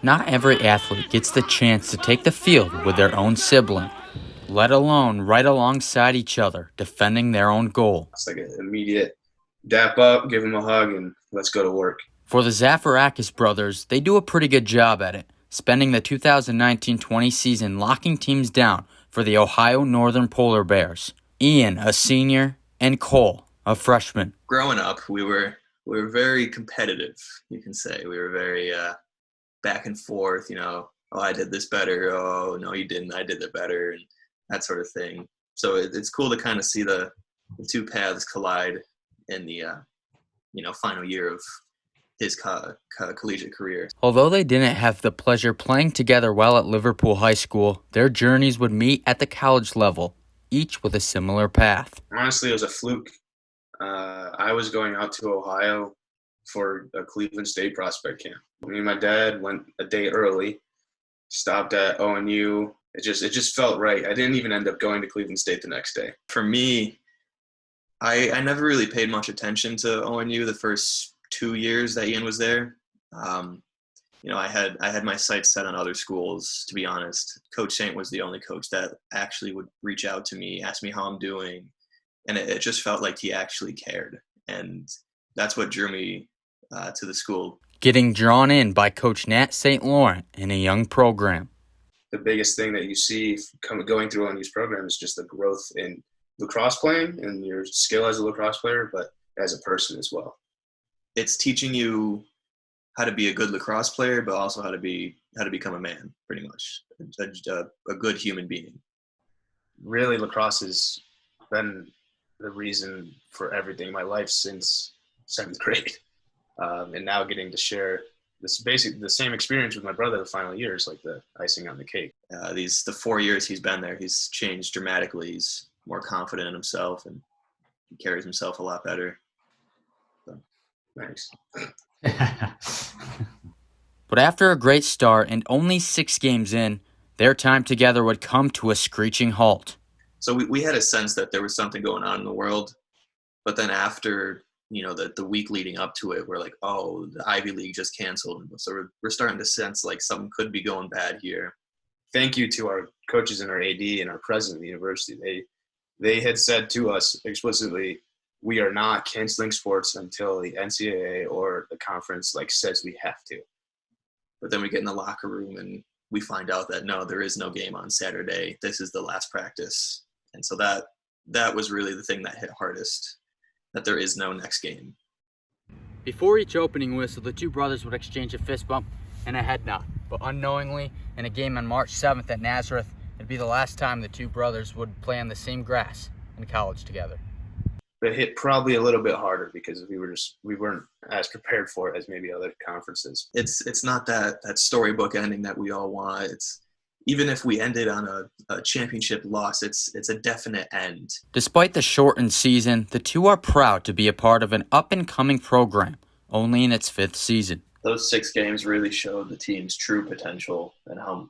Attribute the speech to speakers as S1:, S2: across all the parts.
S1: Not every athlete gets the chance to take the field with their own sibling, let alone right alongside each other, defending their own goal.
S2: It's like an immediate dap up, give them a hug, and let's go to work.
S1: For the Zaferakis brothers, they do a pretty good job at it, spending the 2019-20 season locking teams down for the Ohio Northern Polar Bears. Ian, a senior, and Cole, a freshman.
S3: Growing up, we were very competitive, you can say. We were very back and forth, oh, I did this better. Oh, no, you didn't. I did it better, and that sort of thing. So it's cool to kind of see the two paths collide in the final year of his collegiate career.
S1: Although they didn't have the pleasure playing together while at Liverpool High School, their journeys would meet at the college level, each with a similar path.
S2: Honestly, it was a fluke. I was going out to Ohio for a Cleveland State prospect camp. Me and my dad went a day early, stopped at ONU. It just felt right. I didn't even end up going to Cleveland State the next day.
S3: For me, I never really paid much attention to ONU the first 2 years that Ian was there. I had my sights set on other schools, to be honest. Coach Saint was the only coach that actually would reach out to me, ask me how I'm doing, and it just felt like he actually cared. And that's what drew me to the school.
S1: Getting drawn in by Coach Nat St. Laurent in a young program.
S2: The biggest thing that you see going through on these programs is just the growth in lacrosse playing and your skill as a lacrosse player, but as a person as well.
S3: It's teaching you how to be a good lacrosse player, but also how to become a man, pretty much, a good human being.
S2: Really, lacrosse has been the reason for everything in my life since 7th grade. And now getting to share the same experience with my brother the final years, like the icing on the cake.
S3: The 4 years he's been there, he's changed dramatically. He's more confident in himself and he carries himself a lot better. So,
S2: thanks.
S1: But after a great start and only 6 games in, their time together would come to a screeching halt.
S3: So we had a sense that there was something going on in the world, but then after the week leading up to it, we're like, oh, the Ivy League just canceled. So we're starting to sense like something could be going bad here.
S2: Thank you to our coaches and our AD and our president of the university. They had said to us explicitly, we are not canceling sports until the NCAA or the conference says we have to.
S3: But then we get in the locker room and we find out that no, there is no game on Saturday. This is the last practice. And so that was really the thing that hit hardest, that there is no next game.
S1: Before each opening whistle, the two brothers would exchange a fist bump and a head nod. But unknowingly, in a game on March 7th at Nazareth, it'd be the last time the two brothers would play on the same grass in college together.
S2: It hit probably a little bit harder because we weren't as prepared for it as maybe other conferences.
S3: It's not that storybook ending that we all want. It's even if we ended on a championship loss, it's a definite end.
S1: Despite the shortened season, the two are proud to be a part of an up-and-coming program, only in its 5th season.
S3: Those 6 games really showed the team's true potential and how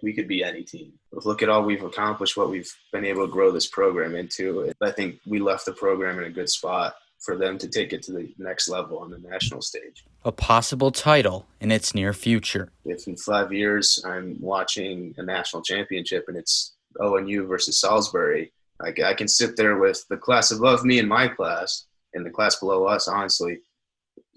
S3: we could be any team.
S2: Look at all we've accomplished, what we've been able to grow this program into. I think we left the program in a good spot for them to take it to the next level on the national stage.
S1: A possible title in its near future.
S2: If in 5 years I'm watching a national championship and it's ONU versus Salisbury, I can sit there with the class above me in my class and the class below us, honestly,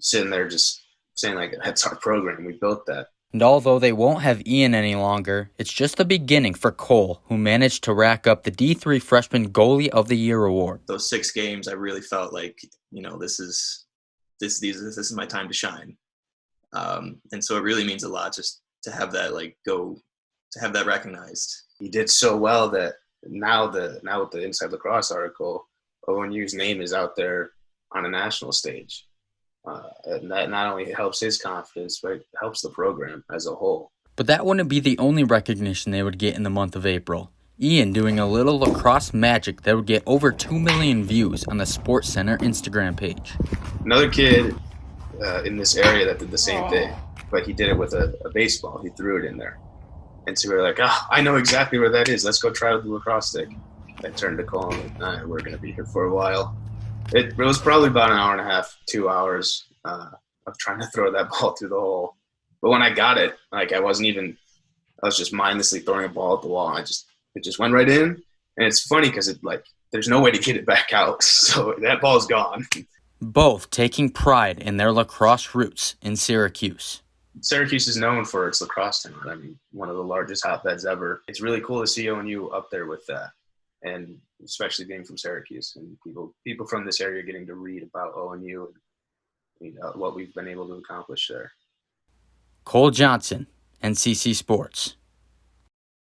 S2: sitting there just saying that's our program. We built that.
S1: And although they won't have Ian any longer, it's just the beginning for Cole, who managed to rack up the D3 Freshman Goalie of the Year award.
S3: Those 6 games, I really felt like, this is my time to shine. And so it really means a lot just to have that to have that recognized.
S2: He did so well that now with the Inside Lacrosse article, ONU's name is out there on a national stage. And that not only helps his confidence, but it helps the program as a whole.
S1: But that wouldn't be the only recognition they would get in the month of April. Ian doing a little lacrosse magic that would get over 2 million views on the SportsCenter Instagram page.
S2: Another kid in this area that did the same thing, but he did it with a baseball. He threw it in there. And so we were like, I know exactly where that is. Let's go try with the lacrosse stick. I turned to Cole and we're going to be here for a while. It was probably about an hour and a half, 2 hours of trying to throw that ball through the hole. But when I got it, like I was just mindlessly throwing a ball at the wall, and it just went right in. And it's funny because there's no way to get it back out, so that ball's gone.
S1: Both taking pride in their lacrosse roots in Syracuse.
S2: Syracuse is known for its lacrosse tournament. I mean, one of the largest hotbeds ever. It's really cool to see ONU up there with that, and especially being from Syracuse and people from this area getting to read about ONU and what we've been able to accomplish there.
S1: Cole Johnson, NCC Sports.